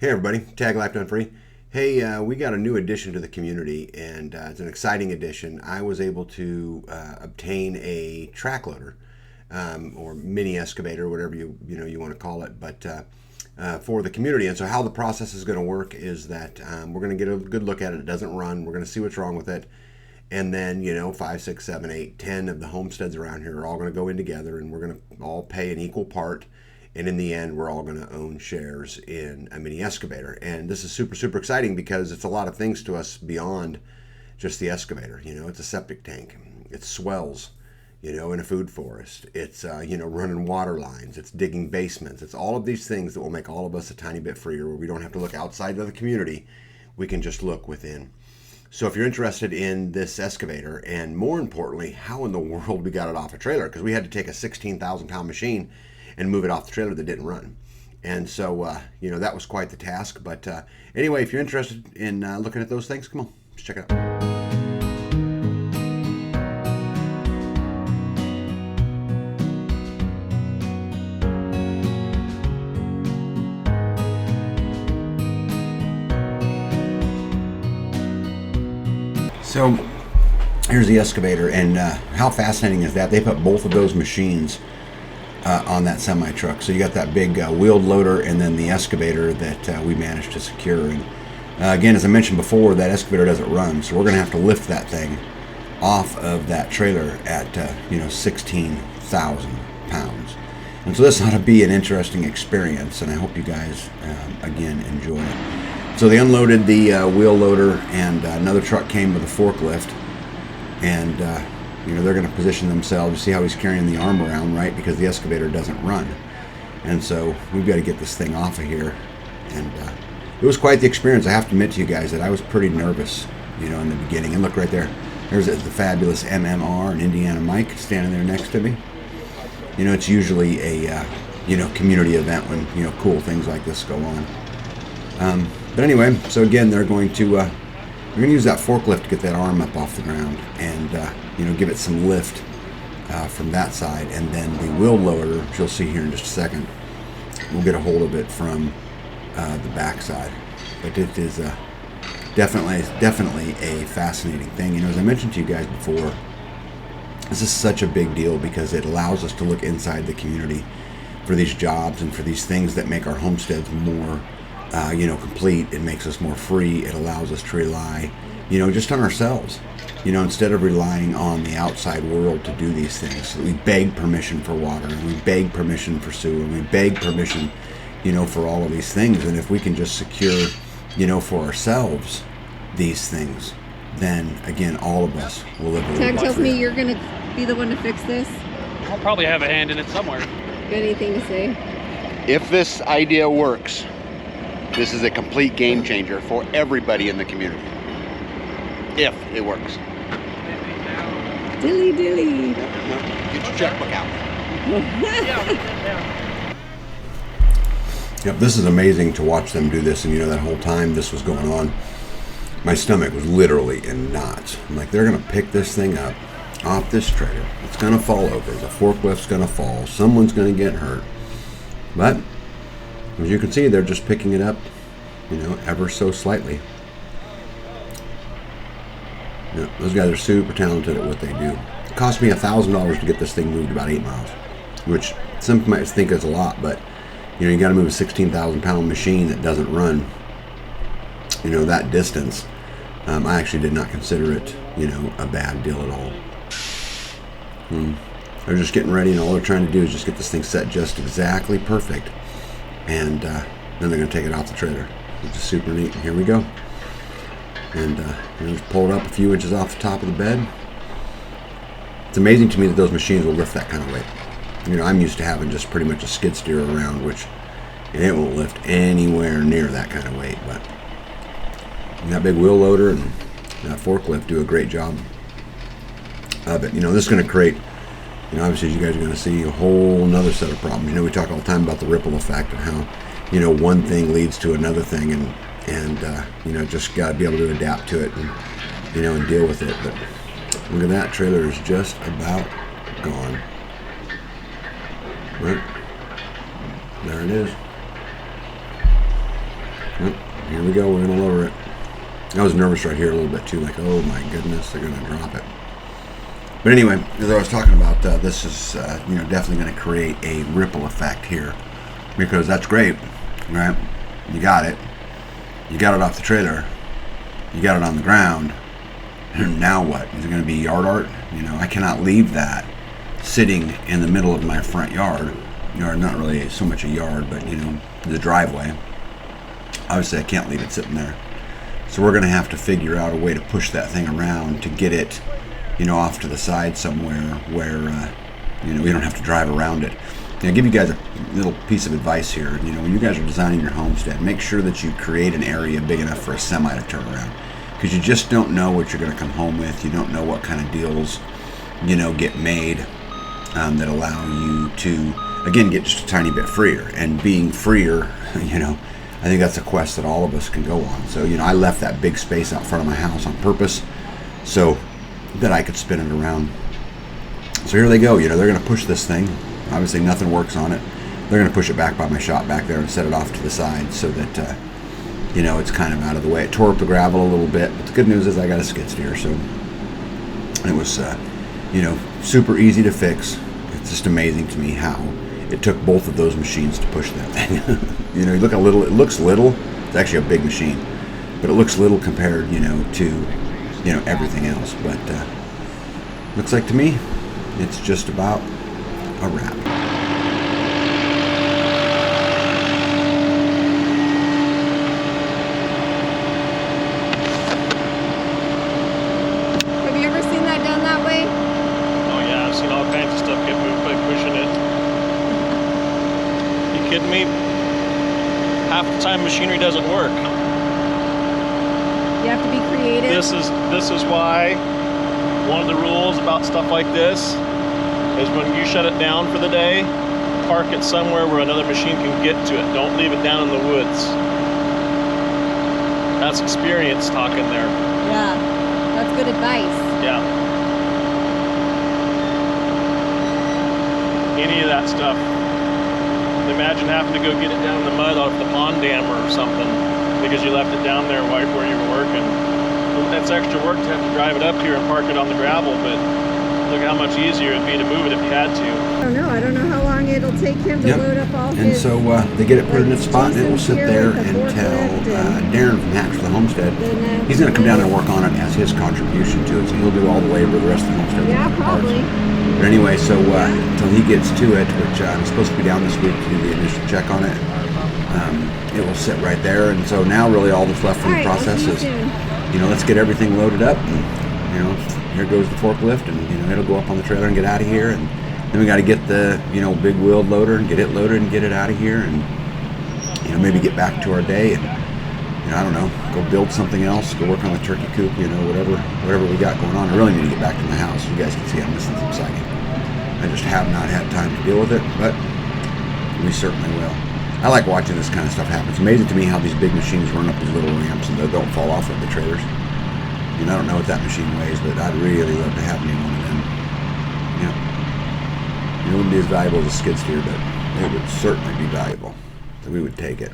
Hey everybody, Tag Life Done Free. Hey, we got a new addition to the community, and it's an exciting addition. I was able to obtain a track loader, or mini excavator, whatever you want to call it, but for the community. And so, how the process is going to work is that we're going to get a good look at it. It doesn't run. We're going to see what's wrong with it, and then 5, 6, 7, 8, 10 of the homesteads around here are all going to go in together, and we're going to all pay an equal part. And in the end, we're all going to own shares in a mini excavator. And this is super, super exciting because it's a lot of things to us beyond just the excavator. It's a septic tank. It's swells, in a food forest. It's, running water lines. It's digging basements. It's all of these things that will make all of us a tiny bit freer, where we don't have to look outside of the community. We can just look within. So if you're interested in this excavator, and more importantly, how in the world we got it off a trailer, because we had to take a 16,000 pound machine and move it off the trailer that didn't run. And so, that was quite the task. But anyway, if you're interested in looking at those things, come on, let's check it out. So here's the excavator, and how fascinating is that? They put both of those machines on that semi truck. So you got that big wheeled loader and then the excavator that we managed to secure. And again, as I mentioned before, that excavator doesn't run, so we're going to have to lift that thing off of that trailer at 16,000 pounds. And so this ought to be an interesting experience, and I hope you guys again enjoy it. So they unloaded the wheel loader, and another truck came with a forklift, and they're going to position themselves. See how he's carrying the arm around, right? Because the excavator doesn't run. And so we've got to get this thing off of here. And it was quite the experience. I have to admit to you guys that I was pretty nervous, in the beginning. And look right there. There's the fabulous MMR and Indiana Mike standing there next to me. It's usually a, community event when, cool things like this go on. But anyway, so again, they're going to use that forklift to get that arm up off the ground and, give it some lift from that side. And then the wheel loader, which you'll see here in just a second, we'll get a hold of it from the back side. But it is definitely a fascinating thing. As I mentioned to you guys before, this is such a big deal because it allows us to look inside the community for these jobs and for these things that make our homesteads more complete. It makes us more free. It allows us to rely, just on ourselves, instead of relying on the outside world to do these things. So we beg permission for water, and we beg permission for sewer, and we beg permission, for all of these things. And if we can just secure, for ourselves these things, then again, all of us will live a little bit Tag tells freer. me you're going to be the one to fix this. I'll probably have a hand in it somewhere. Got anything to say? If this idea works, this is a complete game changer for everybody in the community. If it works. Dilly dilly. Get your checkbook out. Yep, this is amazing to watch them do this. And that whole time this was going on, my stomach was literally in knots. I'm like, they're going to pick this thing up off this trailer. It's going to fall over. The forklift's going to fall. Someone's going to get hurt. But as you can see, they're just picking it up, ever so slightly. Those guys are super talented at what they do. It cost me $1,000 to get this thing moved about 8 miles, which some might think is a lot, but you got to move a 16,000 pound machine that doesn't run, that distance. I actually did not consider it, a bad deal at all. They're just getting ready, and all they're trying to do is just get this thing set just exactly perfect, and then they're going to take it off the trailer, which is super neat. And here we go. And just pull it up a few inches off the top of the bed. It's amazing to me that those machines will lift that kind of weight. I'm used to having just pretty much a skid steer around, and it won't lift anywhere near that kind of weight. But that big wheel loader and that forklift do a great job of it. This is going to create, obviously, as you guys are going to see, a whole nother set of problems. We talk all the time about the ripple effect and how, one thing leads to another thing, and just got to be able to adapt to it and, and deal with it. But look at that, trailer is just about gone. Right? There it is. Yep, here we go. We're gonna lower it. I was nervous right here a little bit too, like, oh my goodness, they're gonna drop it. But anyway, as I was talking about, this is definitely going to create a ripple effect here, because that's great, right? You got it off the trailer, you got it on the ground. Now what? Is it going to be yard art? I cannot leave that sitting in the middle of my front yard, or not really so much a yard, but the driveway. Obviously, I can't leave it sitting there. So we're going to have to figure out a way to push that thing around to get it off to the side somewhere where, we don't have to drive around it. I'll give you guys a little piece of advice here. When you guys are designing your homestead, make sure that you create an area big enough for a semi to turn around, because you just don't know what you're going to come home with. You don't know what kind of deals, get made that allow you to, again, get just a tiny bit freer. And being freer, I think that's a quest that all of us can go on. So, I left that big space out front of my house on purpose, so that I could spin it around. So here they go. They're going to push this thing. Obviously nothing works on it. They're going to push it back by my shop back there and set it off to the side so that it's kind of out of the way. It tore up the gravel a little bit, but the good news is I got a skid steer, so it was super easy to fix. It's just amazing to me how it took both of those machines to push that thing. You look a little, it looks little. It's actually a big machine, but it looks little compared to everything else. But looks like to me it's just about a wrap. Have you ever seen that done that way? Oh yeah, I've seen all kinds of stuff get moved by pushing it. You kidding me? Half the time machinery doesn't work. You have to be creative. This is why one of the rules about stuff like this is when you shut it down for the day, park it somewhere where another machine can get to it. Don't leave it down in the woods. That's experience talking there. Yeah, that's good advice. Yeah. Any of that stuff. Imagine having to go get it down in the mud off the pond dam or something because you left it down there right where you were working. That's extra work to have to drive it up here and park it on the gravel, but look how much easier it'd be to move it if you had to. I don't know how long it'll take him to load up all and his... so they get it put in its spot, and it will sit there until Darren from Hatch for the Homestead, he's going to come down and work on it as his contribution to it, so he'll do all the labor, the rest of the homestead. Yeah, probably. But anyway, so until he gets to it, which I'm supposed to be down this week to do the initial check on it, it will sit right there. And so now really all that's left from the process is, let's get everything loaded up. And, here goes the forklift, and it'll go up on the trailer and get out of here. And then we got to get the big wheeled loader and get it loaded and get it out of here, and maybe get back to our day and I don't know, go build something else, go work on the turkey coop, whatever we got going on. I really need to get back to my house. You guys can see I'm missing some siding. I just have not had time to deal with it, but we certainly will. I like watching this kind of stuff happen. It's amazing to me how these big machines run up these little ramps and they don't fall off of the trailers. I don't know what that machine weighs, but I'd really love to have me one of them. It wouldn't be as valuable as a skid steer, but it would certainly be valuable. So we would take it.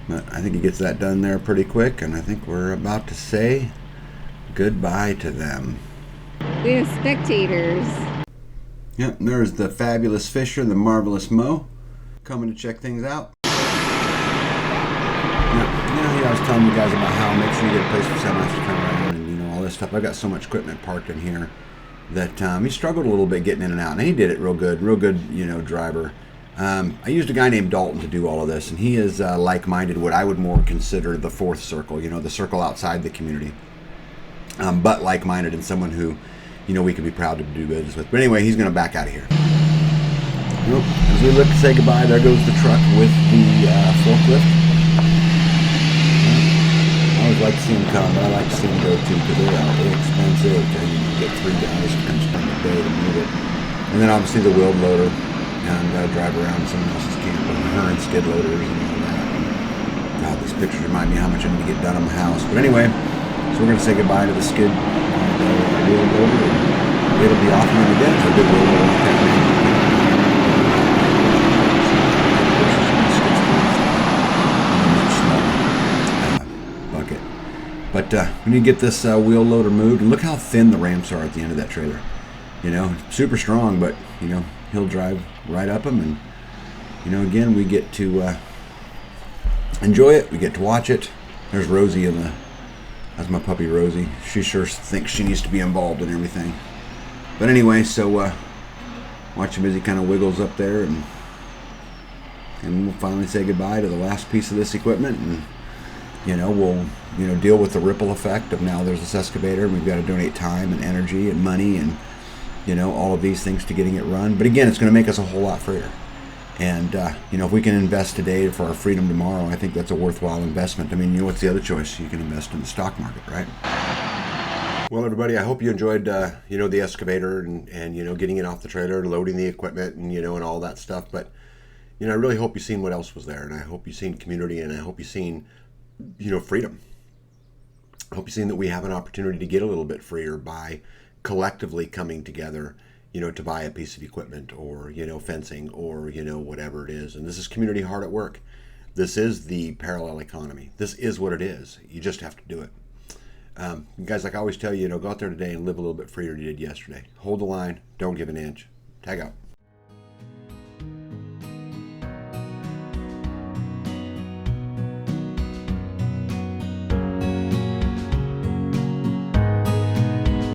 But I think he gets that done there pretty quick, and I think we're about to say goodbye to them. We have spectators. Yep, and there's the fabulous Fisher and the marvelous Mo coming to check things out. I was telling you guys about how make sure you get a place for semis to come around and all this stuff. I've got so much equipment parked in here that he struggled a little bit getting in and out, and he did it real good driver. I used a guy named Dalton to do all of this, and he is like-minded, what I would more consider the fourth circle, the circle outside the community, but like-minded and someone who we could be proud to do business with. But anyway, he's going to back out of here. As we look to say goodbye, there goes the truck with the forklift. I always like to see them come, but I like to see them go too, because they're expensive. You can get 3 guys to come spend the day to move it. And then obviously the wheeled loader, and drive around someone else's camp with her and skid loaders and all that. God, these pictures remind me how much I need to get done on my house. But anyway, so we're going to say goodbye to the skid wheeled loader, and it'll be off and running again. It's a big wheeled loader like that, man. But we need to get this wheel loader moved. And look how thin the ramps are at the end of that trailer. You know, super strong, but, you know, he'll drive right up them. And, you know, again, we get to enjoy it. We get to watch it. There's Rosie in the... That's my puppy, Rosie. She sure thinks she needs to be involved in everything. But anyway, so watch him as he kind of wiggles up there, and we'll finally say goodbye to the last piece of this equipment, and you know, we'll deal with the ripple effect of now there's this excavator, and we've got to donate time and energy and money and, you know, all of these things to getting it run. But again, it's going to make us a whole lot freer. And you know, if we can invest today for our freedom tomorrow, I think that's a worthwhile investment. I mean, you know, what's the other choice? You can invest in the stock market, right? Well, everybody, I hope you enjoyed, you know, the excavator and, you know, getting it off the trailer and loading the equipment and, you know, and all that stuff. But, you know, I really hope you've seen what else was there. And I hope you've seen community, and I hope you've seen, you know, freedom. I hope you've seen that we have an opportunity to get a little bit freer by collectively coming together, you know, to buy a piece of equipment or, you know, fencing or, you know, whatever it is. And this is community hard at work. This is the parallel economy. This is what it is. You just have to do it. Guys, like I always tell you, you know, go out there today and live a little bit freer than you did yesterday. Hold the line. Don't give an inch. Tag out.